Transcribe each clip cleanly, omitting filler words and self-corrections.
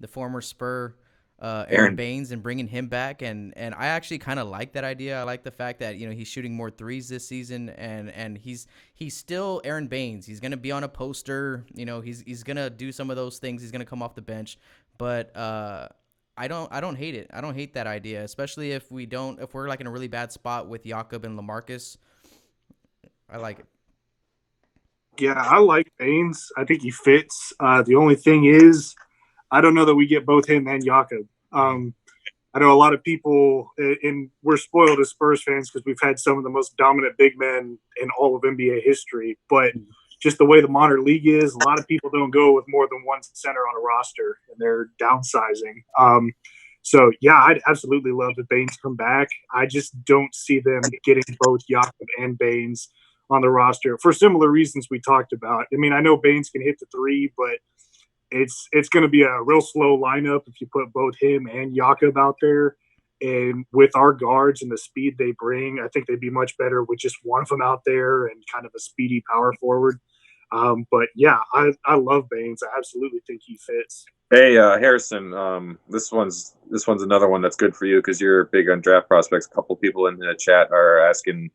the former Spur Aaron Aaron. Baines, and bringing him back. And I actually kind of like that idea. I like the fact that he's shooting more threes this season, and he's still Aaron Baines. He's gonna be on a poster. He's gonna do some of those things. He's gonna come off the bench, but I don't hate it. I don't hate that idea, especially if we're like in a really bad spot with Jakob and LaMarcus. I like it. Yeah, I like Baines. I think he fits. The only thing is, I don't know that we get both him and Jakob. I know a lot of people, and we're spoiled as Spurs fans because we've had some of the most dominant big men in all of NBA history. But just the way the modern league is, a lot of people don't go with more than one center on a roster, and they're downsizing. So yeah, I'd absolutely love if Baines come back. I just don't see them getting both Jakob and Baines on the roster for similar reasons we talked about. I mean, I know Baines can hit the three, but it's going to be a real slow lineup if you put both him and Jakob out there. And with our guards and the speed they bring, I think they'd be much better with just one of them out there and kind of a speedy power forward. But yeah, I love Baines. I absolutely think he fits. Hey, Harrison. This one's another one that's good for you because you're big on draft prospects. A couple people in the chat are asking,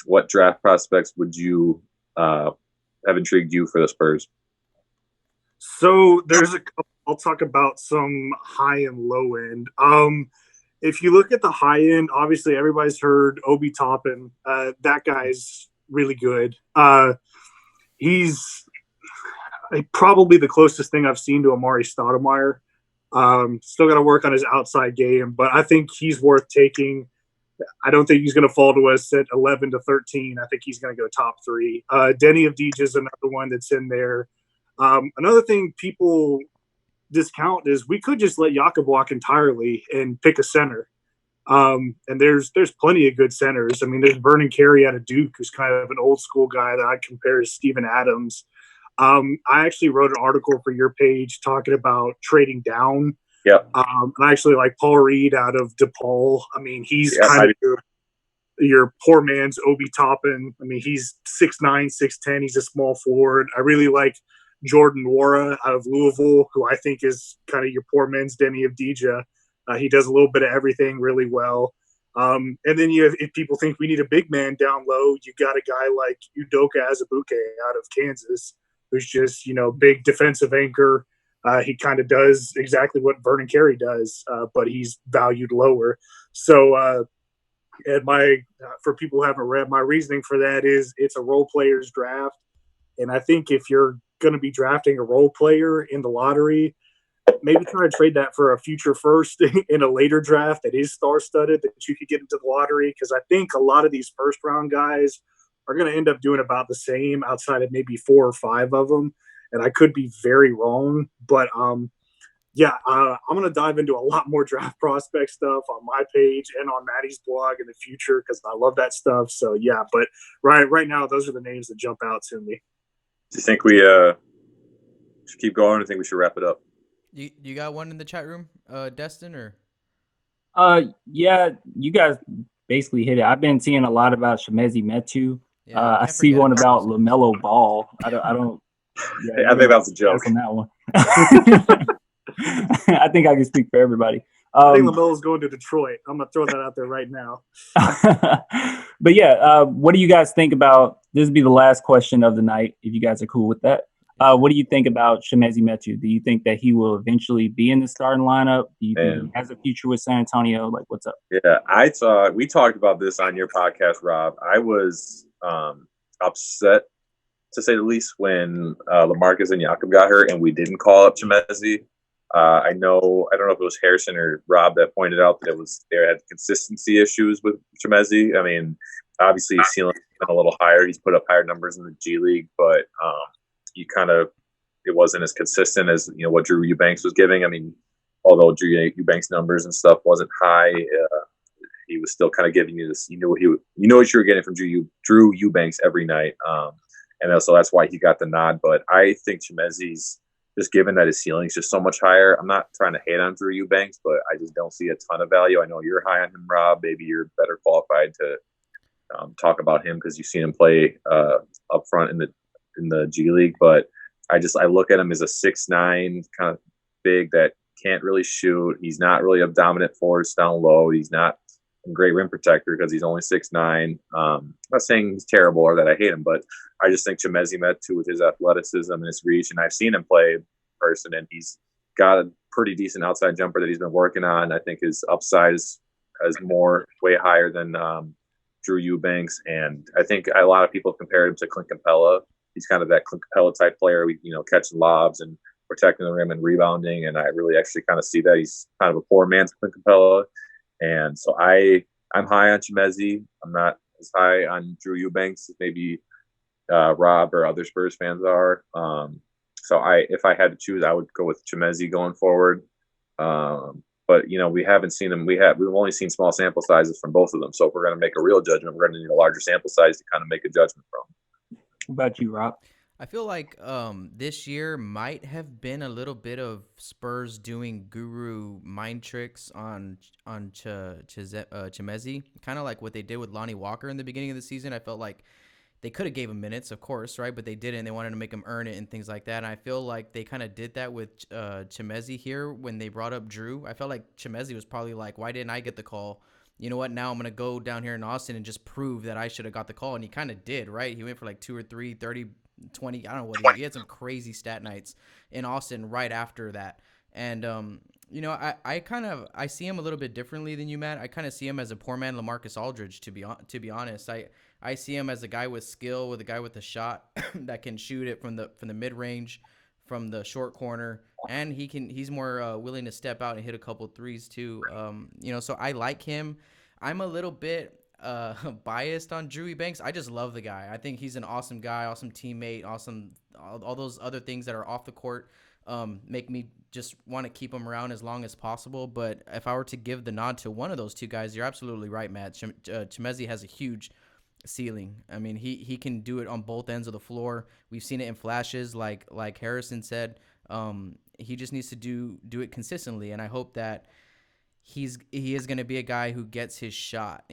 what draft prospects would you have intrigued you for the Spurs? So there's a couple. I'll talk about some high and low end. If you look at the high end, obviously everybody's heard Obi Toppin. That guy's really good. He's probably the closest thing I've seen to Amari Stoudemire. Still got to work on his outside game, but I think he's worth taking. I don't think he's going to fall to us at 11 to 13. I think he's going to go top three. Denny Avdija is another one that's in there. Another thing people discount is we could just let Jakob walk entirely and pick a center. And there's plenty of good centers. I mean, there's Vernon Carey out of Duke, who's kind of an old school guy that I'd compare to Steven Adams. I actually wrote an article for your page talking about trading down. Yep. And I actually like Paul Reed out of DePaul. I mean, he's Yeah, kind of your poor man's Obi Toppin. I mean, he's 6'9", 6'10". He's a small forward. I really like Jordan Nwora out of Louisville, who I think is kind of your poor man's Denny Avdija. He does a little bit of everything really well. And then if people think we need a big man down low, you got a guy like Udoka Azubuike out of Kansas, who's just, big defensive anchor. He kind of does exactly what Vernon Carey does, but he's valued lower. So, and for people who haven't read, my reasoning for that is it's a role players draft. And I think if you're going to be drafting a role player in the lottery, maybe try to trade that for a future first in a later draft that is star-studded that you could get into the lottery. Because I think a lot of these first-round guys are going to end up doing about the same outside of maybe 4 or 5 of them. And I could be very wrong. But, I'm going to dive into a lot more draft prospect stuff on my page and on Maddie's blog in the future because I love that stuff. So, yeah, but right now, those are the names that jump out to me. Do you think we should keep going? I think we should wrap it up. You got one in the chat room, Destin, or? Yeah, you guys basically hit it. I've been seeing a lot about Shemezi Metu. Yeah, I see one about LaMelo Ball. I don't. Yeah, I think that's a joke on that one. I think I can speak for everybody. I think LaMelo's going to Detroit. I'm going to throw that out there right now. But yeah, what do you guys think about, this will be the last question of the night, if you guys are cool with that. What do you think about Shemezi Metu? Do you think that he will eventually be in the starting lineup? Do you think he has a future with San Antonio? Like, what's up? Yeah, we talked about this on your podcast, Rob. I was upset, to say the least, when LaMarcus and Jakob got hurt and we didn't call up Shemezi. I don't know if it was Harrison or Rob that pointed out that they had consistency issues with Shemezi. I mean, obviously his ceiling's been a little higher. He's put up higher numbers in the G League, but it wasn't as consistent as what Drew Eubanks was giving. I mean, although Drew Eubanks' numbers and stuff wasn't high, he was still kind of giving you this. You know what you were getting from Drew Eubanks every night, and so that's why he got the nod. But I think Shemezi's, just given that his ceiling is just so much higher. I'm not trying to hate on Drew Eubanks, but I just don't see a ton of value. I know you're high on him, Rob. Maybe you're better qualified to talk about him because you've seen him play up front in the G League. But I look at him as a 6'9", kind of big that can't really shoot. He's not really a dominant force down low. He's not a great rim protector because he's only 6'9". I'm not saying he's terrible or that I hate him, but I just think Chimezie Metu with his athleticism and his reach, and I've seen him play in person, and he's got a pretty decent outside jumper that he's been working on. I think his upside is more way higher than Drew Eubanks, and I think a lot of people compared him to Clint Capella. He's kind of that Clint Capella type player, catching lobs and protecting the rim and rebounding, and I really actually kind of see that he's kind of a poor man's Clint Capella. And so I'm high on Chimezie. I'm not as high on Drew Eubanks as maybe Rob or other Spurs fans are. So if I had to choose, I would go with Chimezie going forward. But we haven't seen them. We've only seen small sample sizes from both of them. So if we're going to make a real judgment, we're going to need a larger sample size to kind of make a judgment from. What about you, Rob? I feel like this year might have been a little bit of Spurs doing guru mind tricks on Chimezie, kind of like what they did with Lonnie Walker in the beginning of the season. I felt like they could have gave him minutes, of course, right? But they didn't. They wanted to make him earn it and things like that. And I feel like they kind of did that with Chimezie here when they brought up Drew. I felt like Chimezie was probably like, why didn't I get the call? You know what? Now I'm going to go down here in Austin and just prove that I should have got the call. And he kind of did, right? He went for like 2 or 3, 30, 20. I don't know what he had some crazy stat nights in Austin right after that. And, I see him a little bit differently than you, Matt. I kind of see him as a poor man LaMarcus Aldridge, to be honest. I see him as a guy with skill, with a guy with a shot that can shoot it from the mid range, from the short corner, and he's more willing to step out and hit a couple threes too. So I like him. I'm a little bit biased on Drew Eubanks. I just love the guy. I think he's an awesome guy, awesome teammate, awesome all those other things that are off the court make me just want to keep him around as long as possible. But if I were to give the nod to one of those two guys, you're absolutely right, Matt. Chimezie has a huge ceiling. I mean, he can do it on both ends of the floor. We've seen it in flashes, like Harrison said. He just needs to do it consistently, and I hope that he is going to be a guy who gets his shot.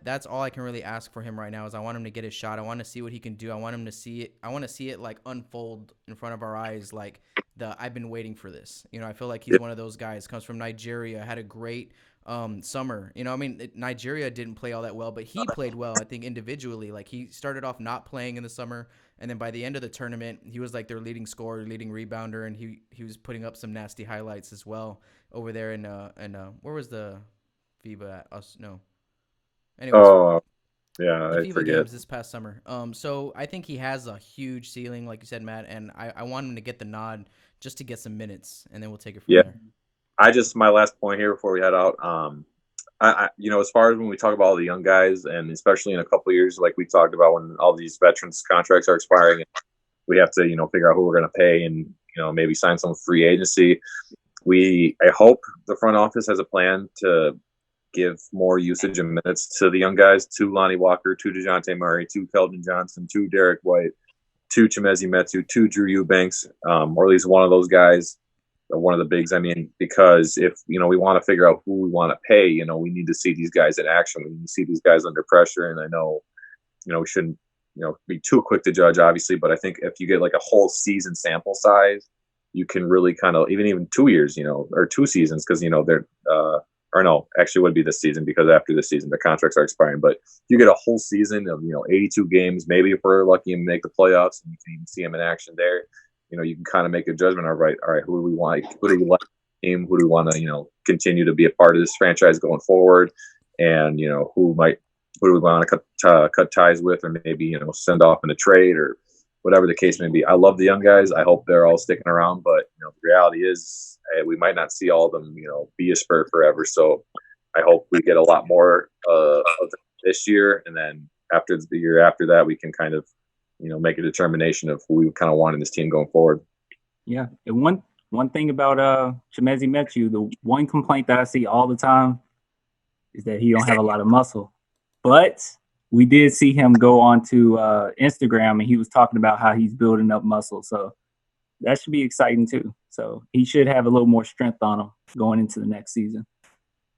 That's all I can really ask for him right now is I want him to get his shot. I want to see what he can do. I want him to see it. I want to see it like unfold in front of our eyes, like I've been waiting for this. I feel like he's one of those guys. Comes from Nigeria, had a great summer. Nigeria didn't play all that well, but he played well, I think, individually. Like, he started off not playing in the summer, and then by the end of the tournament, he was like their leading scorer, leading rebounder, and he was putting up some nasty highlights as well over there in where was the FIBA at? Us? No. Anyways. Oh, yeah, the I FIBA forget. games this past summer. So I think he has a huge ceiling, like you said, Matt, and I want him to get the nod just to get some minutes, and then we'll take it from there. My last point here before we head out, as far as when we talk about all the young guys, and especially in a couple of years, like we talked about when all these veterans contracts are expiring, we have to, figure out who we're going to pay and, maybe sign some free agency. I hope the front office has a plan to give more usage and minutes to the young guys, to Lonnie Walker, to DeJounte Murray, to Keldon Johnson, to Derek White, to Chimezie Metu, to Drew Eubanks, or at least one of those guys. One of the bigs, because if, we want to figure out who we want to pay, we need to see these guys in action. We need to see these guys under pressure. And I know, we shouldn't, be too quick to judge, obviously, but I think if you get like a whole season sample size, you can really kind of, even 2 years, or 2 seasons, because, they're, or no, actually would be this season, because after this season, the contracts are expiring. But you get a whole season of, 82 games, maybe if we're lucky and make the playoffs, and you can even see them in action there. You can kind of make a judgment. All right, who do we want? Who do we like the team? Who do we want to, continue to be a part of this franchise going forward? And, who do we want to cut ties with, or maybe, send off in a trade, or whatever the case may be. I love the young guys. I hope they're all sticking around, but, the reality is we might not see all of them, be a Spur forever. So I hope we get a lot more of this year. And then after the year after that, we can kind of, make a determination of who we kind of want in this team going forward. Yeah. And one thing about Chimezie Metu, the one complaint that I see all the time is that he don't have a lot of muscle. But we did see him go on to Instagram, and he was talking about how he's building up muscle. So that should be exciting too. So he should have a little more strength on him going into the next season.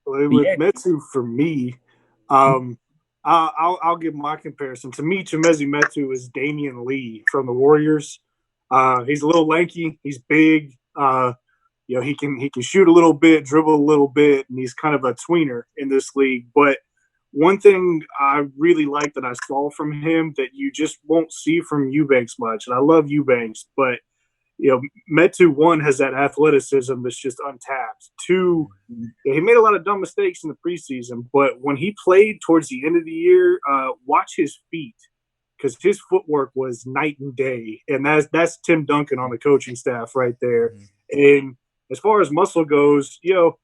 Well, with Metu, for me, I'll give my comparison. To me, Chimezie Metu is Damian Lee from the Warriors. He's a little lanky. He's big. he can shoot a little bit, dribble a little bit, and he's kind of a tweener in this league. But one thing I really like that I saw from him that you just won't see from Eubanks much, and I love Eubanks, but Metu, one, has that athleticism that's just untapped. Two, he made a lot of dumb mistakes in the preseason, but when he played towards the end of the year, watch his feet, because his footwork was night and day, and that's Tim Duncan on the coaching staff right there. And as far as muscle goes, you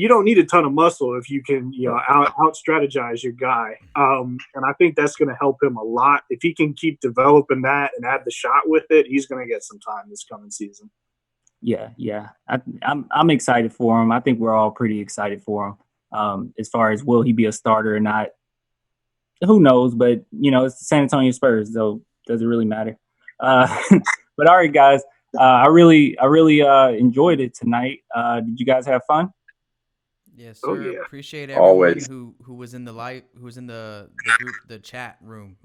don't need a ton of muscle if you can, out strategize your guy. And I think that's going to help him a lot. If he can keep developing that and add the shot with it, he's going to get some time this coming season. Yeah. I'm excited for him. I think we're all pretty excited for him. As far as will he be a starter or not, who knows? But it's the San Antonio Spurs, so does it really matter? But all right, guys. I really enjoyed it tonight. Did you guys have fun? Yes, sir. Oh, yeah. Appreciate everyone Always. who was in the group, the chat room.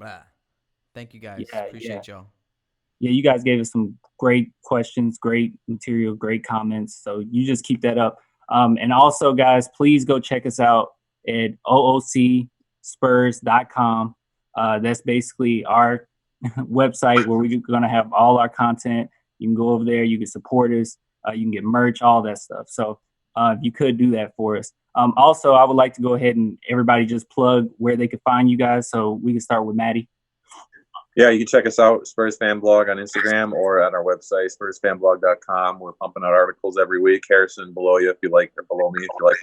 Thank you guys. Appreciate y'all. Yeah, you guys gave us some great questions, great material, great comments. So you just keep that up. And also, guys, please go check us out at OOCspurs.com. That's basically our website where we're going to have all our content. You can go over there. You can support us. You can get merch, all that stuff. So if you could do that for us. Also, I would like to go ahead and everybody just plug where they could find you guys. So we can start with Maddie. Yeah, you can check us out, Spurs Fan Blog on Instagram or on our website, spursfanblog.com. We're pumping out articles every week. Harrison below you, if you like, or below me, if you like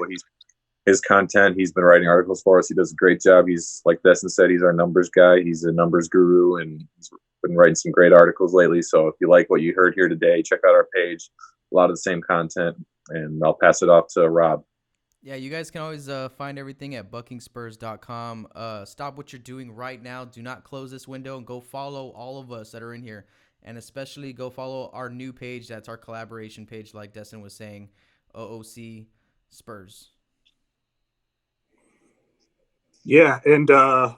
his content. He's been writing articles for us. He does a great job. He's, like Destin said, he's our numbers guy. He's a numbers guru, and he's been writing some great articles lately. So if you like what you heard here today, check out our page. A lot of the same content, and I'll pass it off to Rob. Yeah, you guys can always find everything at buckingspurs.com. Stop what you're doing right now. Do not close this window, and go follow all of us that are in here. And especially go follow our new page. That's our collaboration page, like Destin was saying, OOC Spurs. Yeah, and our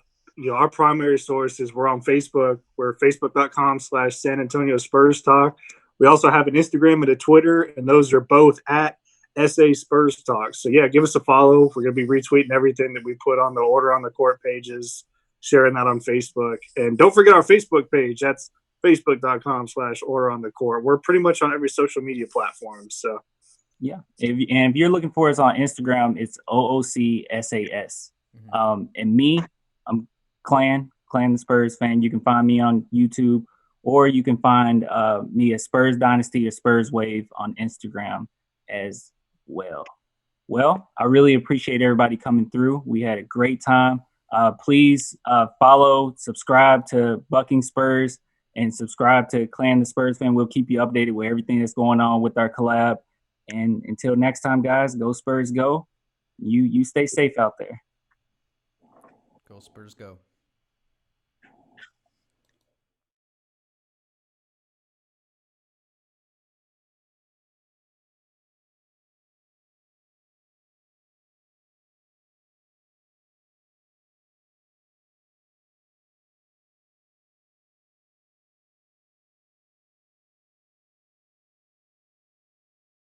primary sources, we're on Facebook. We're facebook.com/San Antonio Spurs Talk. We also have an Instagram and a Twitter, and those are both at SA Spurs Talk. So, yeah, give us a follow. We're going to be retweeting everything that we put on the Order on the Court pages, sharing that on Facebook. And don't forget our Facebook page. That's facebook.com/Order on the Court. We're pretty much on every social media platform. So, yeah. If you're looking for us on Instagram, it's OOCSAS. And me, I'm Clan the Spurs fan. You can find me on YouTube, or you can find me at Spurs Dynasty or Spurs Wave on Instagram as well. Well, I really appreciate everybody coming through. We had a great time. Please follow, subscribe to Bucking Spurs, and subscribe to Clan the Spurs fan. We'll keep you updated with everything that's going on with our collab. And until next time, guys, go Spurs go. You stay safe out there. Go Spurs go.